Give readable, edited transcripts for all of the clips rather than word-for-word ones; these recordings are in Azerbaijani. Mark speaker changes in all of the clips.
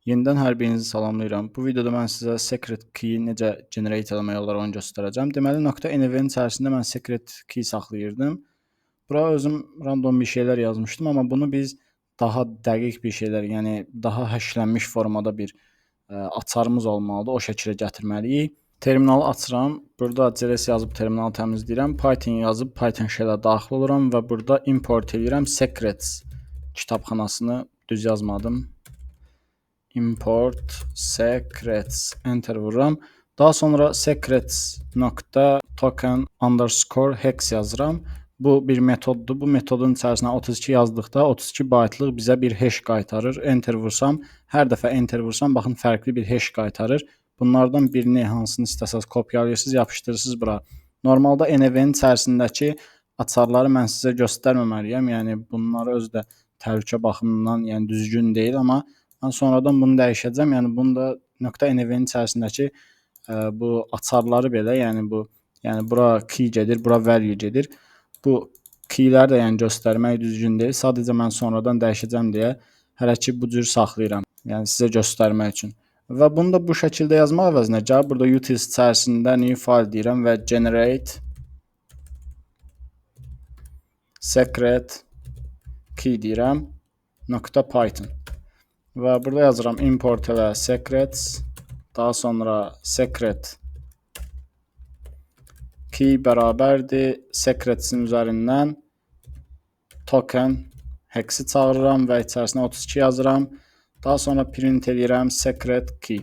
Speaker 1: Yenidən hər birinizi salamlayıram. Bu videoda mən sizə secret key necə generate etmək olar onu göstərəcəm. Deməli, .env-nin içərisində mən secret key saxlayırdım. Bura özüm random bir şeylər yazmışdım, amma bunu biz daha dəqiq bir şeylər, yəni daha həşlənmiş formada bir açarımız olmalıdır. O şəkildə gətirməliyik. Terminalı açıram. Burada cls yazıb terminalı təmizləyirəm. Python yazıb Python shell-ə daxil oluram və burada import edirəm secrets kitabxanasını. Düz yazmadım. Import secrets enter vururam. Daha sonra secrets.token_hex yazıram. Bu bir metoddur. Bu metodun içərisinə 32 yazdıqda 32 baytlıq bizə bir hash qaytarır. Enter vursam, hər dəfə enter vursam, baxın fərqli bir hash qaytarır. Bunlardan birini hansını istəsəz kopyalayırsınız, yapışdırırsınız bura. Normalda env-nin içərisindəki açarları mən sizə göstərməməliyəm. Yəni bunları özü də təhlükə baxımından yəni düzgün deyil, amma mən sonradan bunu dəyişəcəm. Yəni bunu da .env-nin içərisindəki bu açarları belə, yəni bura key gedir, bura value gedir. Bu keyləri də yəni göstərmək düzgün deyil. Sadəcə mən sonradan dəyişəcəm deyə hələ ki bu cür saxlayıram. Yəni sizə göstərmək üçün. Və bunu da bu şəkildə yazmaq əvəzinə gəlib burada utils içərisində new file deyirəm və generate secret key deyirəm .python. Və burada yazıram import elə secrets, daha sonra secret key bərabərdir secretsin üzərindən token hex'i çağırıram və içərisinə 32 yazıram. Daha sonra print edirəm secret key.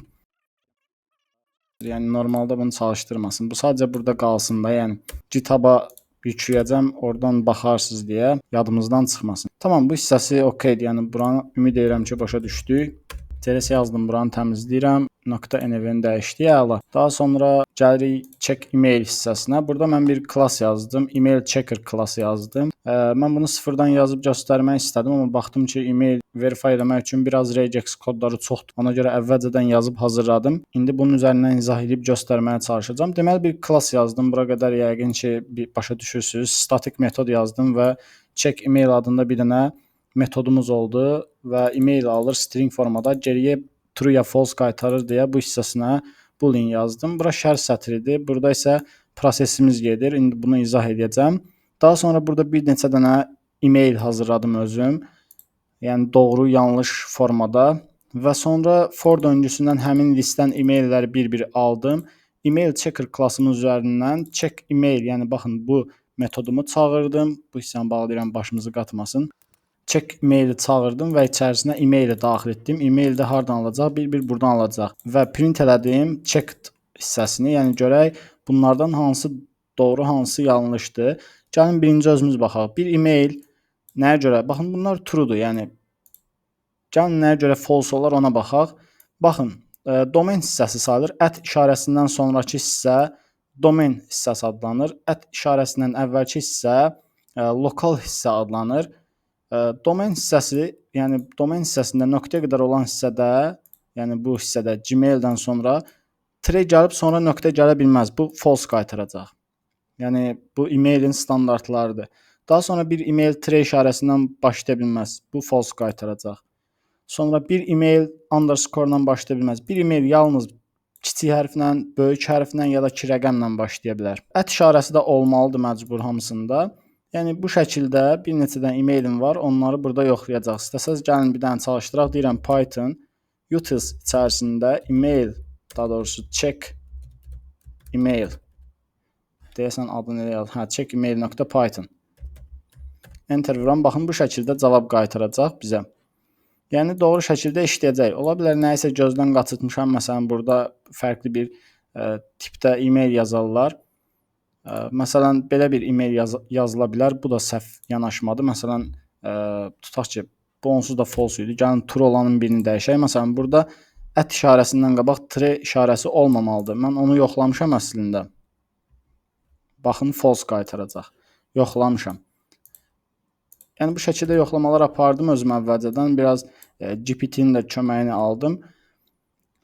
Speaker 1: Yəni normalda bunu çalışdırmasın. Bu sadəcə burada qalsın da, yəni GitHub-a yükləyəcəm, oradan baxarsınız deyə yadımızdan çıxmasın. Tamam, bu hissəsi okeydir. Yəni buranı ümid edirəm ki, başa düşdük. cls yazdım, buranı təmizləyirəm. .env-ni dəyişdik, əla. Daha sonra gəlirik check email hissəsinə. Burada mən bir class yazdım. Email checker klassı yazdım. Mən bunu sıfırdan yazıb göstərmək istədim, amma baxdım ki, email verify etmək üçün biraz regex kodları çoxdur. Ona görə əvvəlcədən yazıb hazırladım. İndi bunun üzərindən izah edib göstərməyə çalışacağam. Deməli bir class yazdım. Bura qədər yəqin ki, başa düşürsünüz. Static metod yazdım və check email adında bir dənə metodumuz oldu və email alır string formada, geriyə true ya false qaytarır deyə bu hissəsinə boolean yazdım. Bura şərt sətridir. Burada isə prosesimiz gedir. İndi bunu izah edəcəm. Daha sonra burada bir neçə dənə email hazırladım özüm. Yəni doğru, yanlış formada və sonra for döngüsündən həmin listdən emailləri bir-bir aldım. Email checker klassımın üzərindən check email, yəni baxın bu metodumu çağırdım. Bu hissəni bağlayıram, başımızı qatmasın. Check emaili çağırdım və içərisinə emaili daxil etdim. Email də hardan alacaq? Bir-bir buradan alacaq. Və print elədim checked hissəsini. Yəni görək bunlardan hansı doğru, hansı yanlışdır. Gəlin birinci özümüz baxaq. Bir email nəyə görə? Baxın bunlar true'dur. Yəni gəlin nəyə görə false olar ona baxaq. Baxın, domain hissəsi sayılır. At işarəsindən sonrakı hissə domain hissəsi adlanır. At işarəsindən əvvəlki hissə lokal hissə adlanır. Domain hissəsi, yəni domain hissəsində nöqtəyə qədər olan hissədə, yəni bu hissədə Gmail-dən sonra tire gəlib sonra nöqtə gələ bilməz. Bu false qaytaracaq. Yəni bu emailin standartlarıdır. Daha sonra bir email tire işarəsindən başlaya bilməz. Bu false qaytaracaq. Sonra bir email underscore ilə başlaya bilməz. Bir email yalnız kiçik hərflə, böyük hərflə ya da 2 rəqəmlə başlaya bilər. At işarəsi də olmalıdır məcbur hamısında. Yəni bu şəkildə bir neçə dənə emailim var. Onları burada yoxlayacaq. İstəsəz gəlin bir dənə çalışdıraq. Deyirəm Python utils içərisində email, daha doğrusu check email. Deyəsən adını elə yaz. Check email.python. Enter vuram. Baxın bu şəkildə cavab qaytaracaq bizə. Yəni doğru şəkildə işləyəcək. Ola bilər nəyisə gözdən qaçırtmışam. Məsələn burada fərqli bir tipdə email yazarlar. Məsələn, belə bir email yazıla bilər. Bu da səhv yanaşmadı. Məsələn, tutaq ki, bu onsuz da false idi. Gəlin true olanın birini dəyişək. Məsələn, burada at işarəsindən qabaq tire işarəsi olmamalıdır. Mən onu yoxlamışam əslində. Baxın, false qaytaracaq. Yoxlamışam. Yəni bu şəkildə yoxlamalar apardım özüm əvvəlcədən. Biraz GPT-nin də köməyini aldım.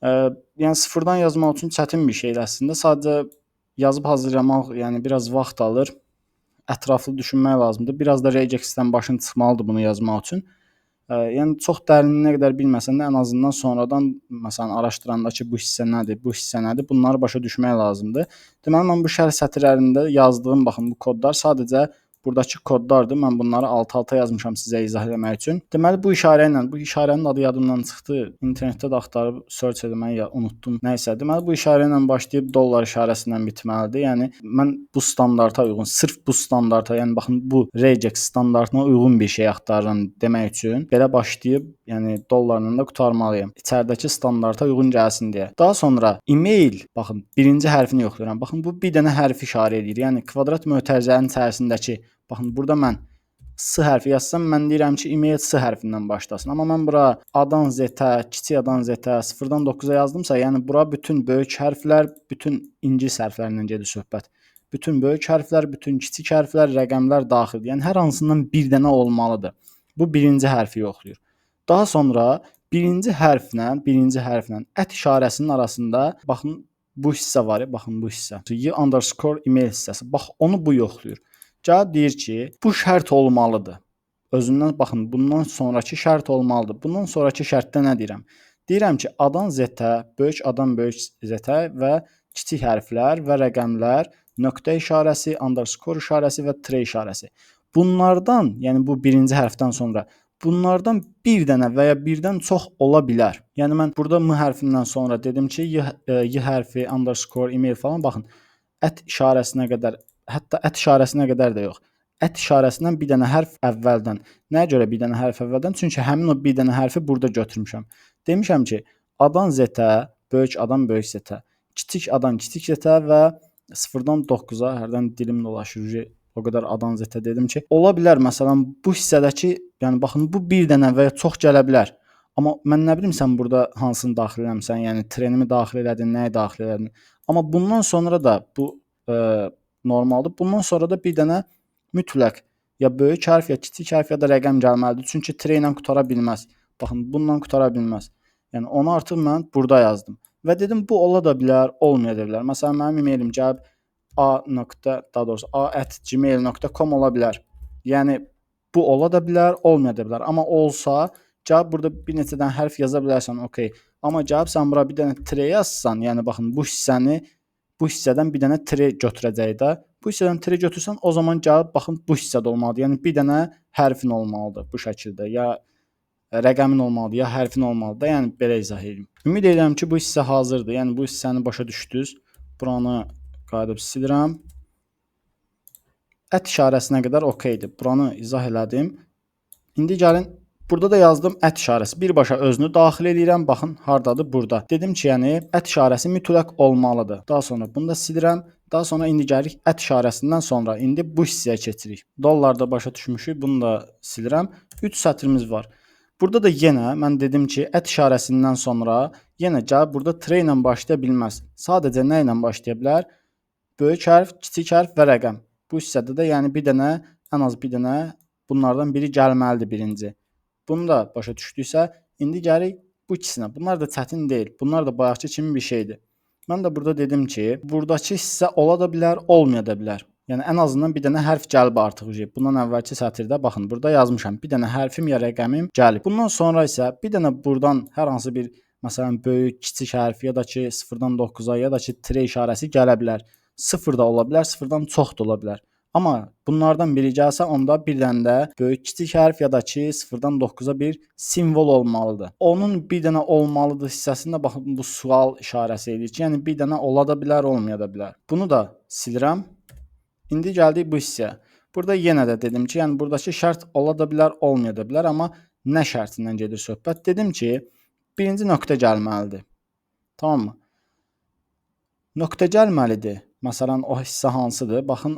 Speaker 1: Yəni sıfırdan yazmaq üçün çətin bir şeydir əslində. Sadəcə yazıb hazırlamaq, yəni biraz vaxt alır. Ətraflı düşünmək lazımdır. Biraz da regexdən başın çıxmalıdır bunu yazmaq üçün. Yəni çox dərinliyinə qədər bilməsən də ən azından sonradan məsələn araşdıranda ki, bu hissə nədir, bu hissə nədir, bunları başa düşmək lazımdır. Deməli mən bu şərh sətirlərində yazdığım baxın bu kodlar sadəcə buradakı kodlardır. Mən bunları alt-alta yazmışam sizə izah etmək üçün. Deməli bu işarə ilə, bu işarənin adı yadımdan çıxdı. İnternetdə də axtarıb search etməyi ya unutdum. Nəysə, deməli bu işarə ilə başlayıb dollar işarəsindən bitməlidir. Yəni mən bu standarta uyğun, sırf bu standarta, yəni baxın bu regex standartına uyğun bir şey axtarıram demək üçün belə başlayıb, yəni dollarla da qurtarmalıyam. İçəridəki standarta uyğun gəlsin deyə. Daha sonra email, baxın, birinci hərfini yoxlayıram. Baxın bu bir dənə hərfi işarə edir. Yəni kvadrat mötərizənin içərisindəki, baxın burada mən S hərfi yazsam, mən deyirəm ki, email S hərfindən başlasın. Amma mən bura A-dan Z-ə, kiçik A-dan Z-ə, 0-dan 9-a yazdımsa, yəni bura bütün böyük hərflər, bütün ingilis hərflərindən gedir söhbət. Bütün böyük hərflər, bütün kiçik hərflər, rəqəmlər daxildir. Yəni hər hansından bir dənə olmalıdır. Bu birinci hərfi yoxlayır. Daha sonra birinci hərflə ət işarəsinin arasında baxın bu hissə var, baxın bu hissə. Y_ email hissəsi. Bax onu bu yoxlayır. Cavab deyir ki, bu şərt olmalıdır. Özündən baxın, bundan sonrakı şərt olmalıdır. Bundan sonrakı şərtdə nə deyirəm? Deyirəm ki, A-dan Z-ə, böyük A-dan böyük Z-ə və kiçik hərflər və rəqəmlər, nöqtə işarəsi, underscore işarəsi və tire işarəsi. Bunlardan, yəni bu birinci hərfdən sonra bunlardan bir dənə və ya birdən çox ola bilər. Yəni mən burada M hərfindən sonra dedim ki, Y hərfi, underscore, email falan baxın. Ət işarəsinə qədər, hətta ət işarəsinə qədər də yox. Ət işarəsindən bir dənə hərf əvvəldən. Nəyə görə bir dənə hərf əvvəldən? Çünki həmin o bir dənə hərfi burada götürmüşəm. Demişəm ki, A-dan Z-ə, böyük A-dan böyük Z-ə, kiçik A-dan kiçik Z-ə və 0-dan 9-a, hərdən dilim dolaşır, o qədər A-dan Z-ə dedim ki, ola bilər məsələn bu hissədəki, yəni baxın bu bir dənə və ya çox gələ bilər. Amma mən nə bilim sən burada hansını daxil eləmisən, yəni trenimi daxil elədin, nəyi daxil elədin. Amma bundan sonra da bu normaldır. Bundan sonra da bir dənə mütləq ya böyük hərf, ya kiçik hərf, ya da rəqəm gəlməlidir. Çünki tire ilə qutara bilməz. Baxın, bununla qutara bilməz. Yəni onu artıq mən burada yazdım. Və dedim bu ola da bilər, olmaya da bilər. Məsələn, mənim emailim gəlib a@gmail.com ola bilər. Yəni bu ola da bilər, olmaya da bilər. Amma olsa, cavab burada bir neçə dənə hərf yaza bilərsən, okey. Amma cavab sən bura bir dənə tire yazsan, yəni baxın bu hissədən bir dənə tire götürəcək də. Bu hissədən tire götürsən, o zaman cavab baxın bu hissədə olmalıdır. Yəni bir dənə hərfin olmalıdır bu şəkildə. Ya rəqəmin olmalıdır, ya hərfin olmalıdır. Yəni belə izah edeyim. Ümid edirəm ki, bu hissə hazırdır. Yəni bu hissəni başa düşdünüz. Buranı qayıdıb silirəm. Ət işarəsinə qədər okeydir. Buranı izah elədim. İndi gəlin, burada da yazdım ət işarəsi. Birbaşa özünü daxil edirəm. Baxın, hardadır? Burada. Dedim ki, yəni ət işarəsi mütləq olmalıdır. Daha sonra bunu da silirəm. Daha sonra indi gəlirik ət işarəsindən sonra. İndi bu hissəyə keçirik. Dollarda başa düşmüşük. Bunu da silirəm. 3 sətrimiz var. Burada da yenə mən dedim ki, ət işarəsindən sonra yenə cavab burada tire ilə başlaya bilməz. Sadəcə nə ilə başlaya bilər? Böyük hərf, kiçik hərf və rəqəm. Bu hissədə də yəni bir dənə, ən az bir dənə bunlardan biri gəlməlidir birinci. Bunu da başa düşdüksə, indi gəlirik bu ikisinə. Bunlar da çətin deyil. Bunlar da bayaqki kimi bir şeydir. Mən də burada dedim ki, buradakı hissə ola da bilər, olmaya da bilər. Yəni ən azından bir dənə hərf gəlib artıq. Bundan əvvəlki sətirdə baxın, burada yazmışam. Bir dənə hərfim ya rəqəmim gəlib. Bundan sonra isə bir dənə buradan hər hansı bir, məsələn, böyük, kiçik hərf ya da ki 0-dan 9-a ya da ki tire işarəsi gələ bilər. 0 da ola bilər, 0-dan çox da ola bilər. Amma bunlardan biri gəlsə, onda bir dənə də böyük kiçik hərf ya da ki 0-dan 9-a bir simvol olmalıdır. Onun bir dənə olmalıdır hissəsində baxın bu sual işarəsi edir ki, yəni bir dənə ola da bilər, olmaya da bilər. Bunu da silirəm. İndi gəldik bu hissəyə. Burada yenə də dedim ki, yəni buradakı şərt ola da bilər, olmaya da bilər, amma nə şərtindən gedir söhbət? Dedim ki, birinci nöqtə gəlməlidir. Tamammı? Nöqtə gəlməlidir. Məsələn, o hissə hansıdır? Baxın,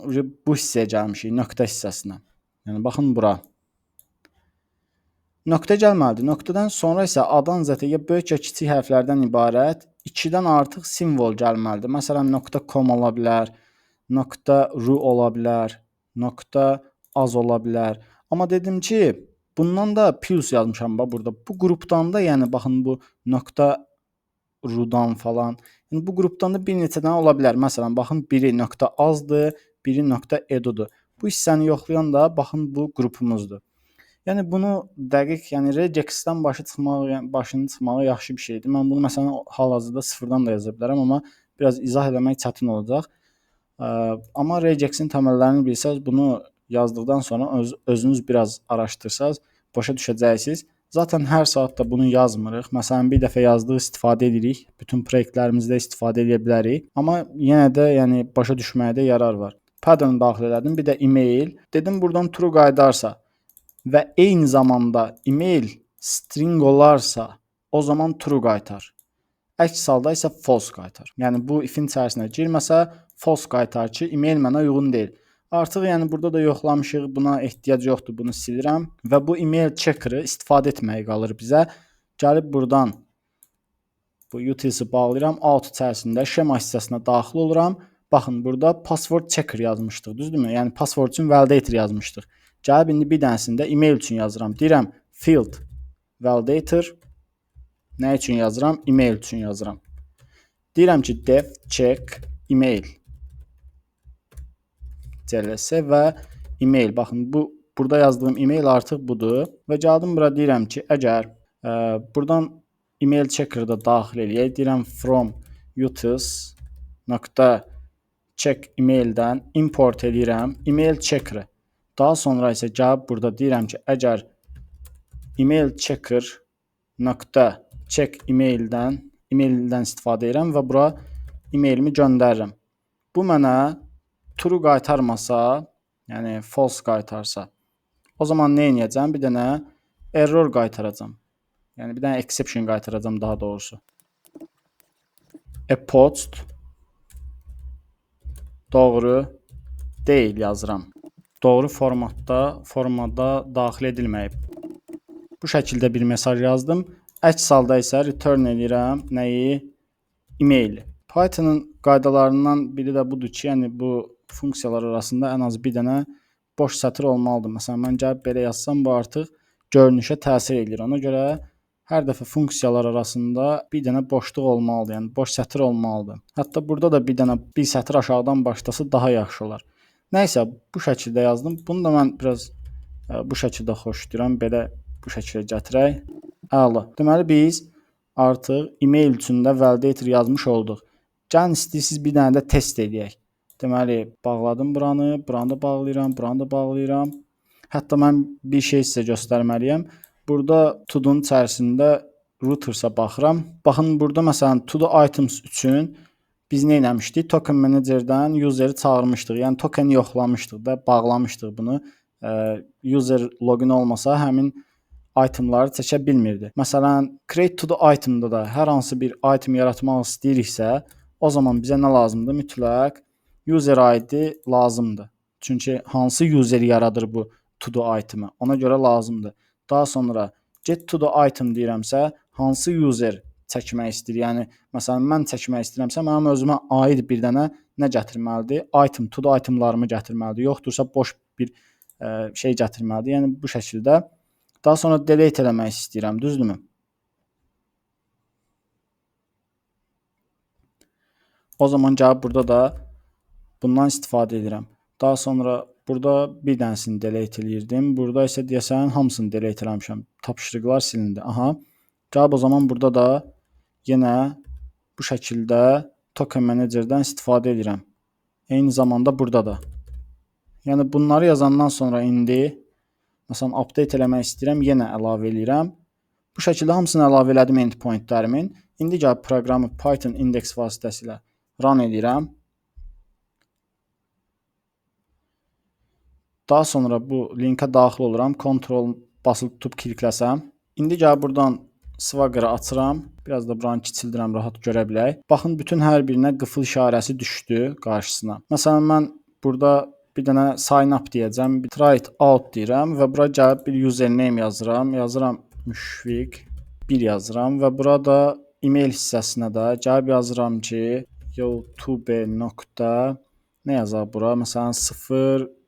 Speaker 1: bu hissəyə gəlmişik, nöqtə hissəsinə. Yəni, baxın bura. Nöqtə gəlməlidir. Nöqtədən sonra isə A-dan Z-ə böyük ya kiçik hərflərdən ibarət 2-dən artıq simvol gəlməlidir. Məsələn, .com ola bilər, .ru ola bilər, .az ola bilər. Amma dedim ki, bundan da plus yazmışam burada. Bu qrupdan da, yəni baxın bu .rudan falan. Yəni bu qrupdan da bir neçə dənə ola bilər. Məsələn, baxın biri .azdır, biri .edudur. Bu hissəni yoxlayan da baxın bu qrupumuzdur. Yəni bunu dəqiq, yəni regex-dən başını çıxmağı yaxşı bir şeydir. Mən bunu məsələn hal-hazırda sıfırdan da yaza bilərəm, amma biraz izah eləmək çətin olacaq. Amma regexin təməllərini bilsəz, bunu yazdıqdan sonra özünüz biraz araşdırsaz başa düşəcəksiniz. Zaten hər saat da bunu yazmırıq. Məsələn, bir dəfə yazdıq, istifadə edirik. Bütün proyektlərimizdə istifadə edə bilərik. Amma yenə də yəni başa düşməkdə yarar var. Pattern daxil elədim, bir də email. Dedim buradan true qaytarsa və eyni zamanda email string olarsa, o zaman true qaytar. Əks halda isə false qaytar. Yəni bu ifin içərisinə girməsə false qaytar ki, email mənə uyğun deyil. Artıq yəni burada da yoxlamışıq, buna ehtiyac yoxdur, bunu silirəm və bu email checker-ı istifadə etməyə qalır bizə. Gəlib buradan bu utility bağlayıram, out içərisində şema hissəsinə daxil oluram. Baxın, burada password checker yazmışdıq, düzdürmü? Yəni password üçün validator yazmışdıq. Gəlib indi bir dənəsində email üçün yazıram. Deyirəm field validator. Nə üçün yazıram? Email üçün yazıram. Deyirəm ki, def check email cls və email. Baxın, burada yazdığım email artıq budur. Və gəldim bura deyirəm ki, əgər buradan email checker-da daxil eləyək. Deyirəm from utils .check emaildən import edirəm email checker-ı. Daha sonra isə gəlib burada deyirəm ki, əgər email checker .check emaildən istifadə edirəm və bura emailimi göndərirəm. Bu mənə true qaytarmasa, yəni false qaytarsa, o zaman nə edəcəm? Bir dənə error qaytaracam. Yəni bir dənə exception qaytaracam daha doğrusu. A post doğru deyil yazıram. Doğru formada daxil edilməyib. Bu şəkildə bir mesaj yazdım. Əks halda isə return edirəm nəyi? Email. Python'ın qaydalarından biri də budur ki, yəni bu funksiyalar arasında ən az bir dənə boş sətr olmalıdır. Məsələn, mən gəlib belə yazsam, bu artıq görünüşə təsir edir. Ona görə hər dəfə funksiyalar arasında bir dənə boşluq olmalıdır. Yəni boş sətr olmalıdır. Hətta burada da bir dənə bir sətr aşağıdan başlasa daha yaxşı olar. Nəysə, bu şəkildə yazdım. Bunu da mən biraz bu şəkildə xoşlayıram. Belə bu şəkildə gətirək. Əla. Deməli biz artıq email üçün də validator yazmış olduq. Gəlin istəyirsiniz bir dənə də test edək. Deməli bağladım buranı da bağlayıram, buranı da bağlayıram. Hətta mən bir şey sizə göstərməliyəm. Burada to-do'nun içərisində routersa baxıram. Baxın burada məsələn to-do items üçün biz nə etmişdik? Token managerdən useri çağırmışdıq. Yəni tokeni yoxlamışdıq da, bağlamışdıq bunu. User login olmasa həmin itemları çəkə bilmirdi. Məsələn, create to the itemda da hər hansı bir item yaratmaq istəyiriksə, o zaman bizə nə lazımdır? Mütləq user ID lazımdır. Çünki hansı user yaradır bu to the itemi? Ona görə lazımdır. Daha sonra get to the item deyirəmsə, hansı user çəkmək istəyir? Yəni məsələn mən çəkmək istəyirəmsə, mənim özümə aid bir dənə nə gətirməlidir? Item, to the itemlarımı gətirməlidir. Yoxdursa boş bir şey gətirməlidir. Yəni bu şəkildə. Daha sonra delete eləmək istəyirəm, düzdürmü? O zaman gəlib burada da bundan istifadə edirəm. Daha sonra burada bir dənəsini delete eləyirdim. Burada isə deyəsən hamısını delete eləmişəm. Tapşırıqlar silindi. Aha. Gəlib o zaman burada da yenə bu şəkildə token managerdən istifadə edirəm. Eyni zamanda burada da. Yəni bunları yazandan sonra indi məsələn update eləmək istəyirəm, yenə əlavə eləyirəm. Bu şəkildə hamısını əlavə elədim endpointlərimin. İndi gəlib proqramı Python index vasitəsilə run edirəm. Daha sonra bu linkə daxil oluram. Ctrl basılı tutub klikləsəm. İndi gəlib buradan Swagger-ı açıram. Biraz da buranı kiçildirəm, rahat görə bilək. Baxın, bütün hər birinə qıfıl işarəsi düşdü qarşısına. Məsələn, mən burada bir dənə sign up deyəcəm, bir try it out deyirəm və bura gəlib bir username yazıram. Yazıram Müşfiq 1 yazıram və burada email hissəsinə də gəlib yazıram ki, youtube. Nə yazaq bura? Məsələn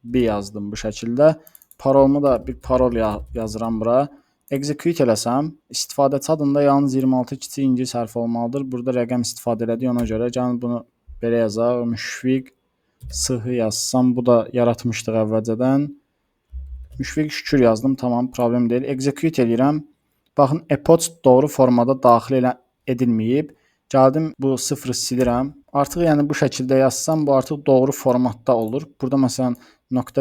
Speaker 1: 01 yazdım bu şəkildə. Parolumu da bir parol yazıram bura. Execute eləsəm, istifadəçi adında yalnız 26 kiçik ingilis hərfi olmalıdır. Burada rəqəm istifadə elədik, ona görə gəlin bunu belə yazaq. Müşfiq sıhı yazsam, bu da yaratmışdıq əvvəlcədən. Müşfiq şükür yazdım. Tamam, problem deyil. Execute edirəm. Baxın, epoch doğru formada daxil edilməyib. Gəldim bu 0-ı silirəm. Artıq yəni bu şəkildə yazsam bu artıq doğru formatda olur. Burada məsələn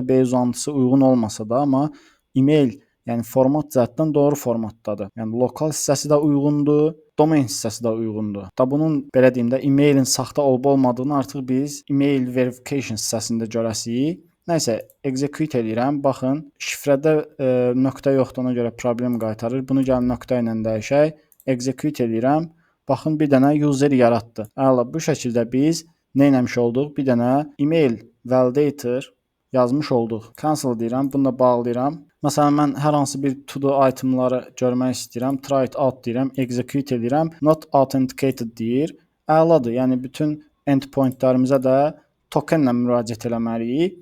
Speaker 1: .b uzantısı uyğun olmasa da, amma email yəni format cəhətdən doğru formatdadır. Yəni lokal hissəsi də uyğundur, domain hissəsi də uyğundur. Da bunun belə deyim də emailin saxta olub-olmadığını artıq biz email verification hissəsində görəsirik. Nəysə, execute edirəm. Baxın, şifrədə nöqtə yoxdur, ona görə problem qaytarır. Bunu gəlin nöqtə ilə dəyişək. Execute edirəm. Baxın, bir dənə user yaratdı. Əla, bu şəkildə biz nə etmiş olduq? Bir dənə email validator yazmış olduq. Cancel deyirəm, bunu da bağlayıram. Məsələn, mən hər hansı bir to-do itemları görmək istəyirəm. Try it out deyirəm, execute edirəm. Not authenticated deyir. Əladır. Yəni bütün endpointlərimizə də tokenlə müraciət eləməliyik.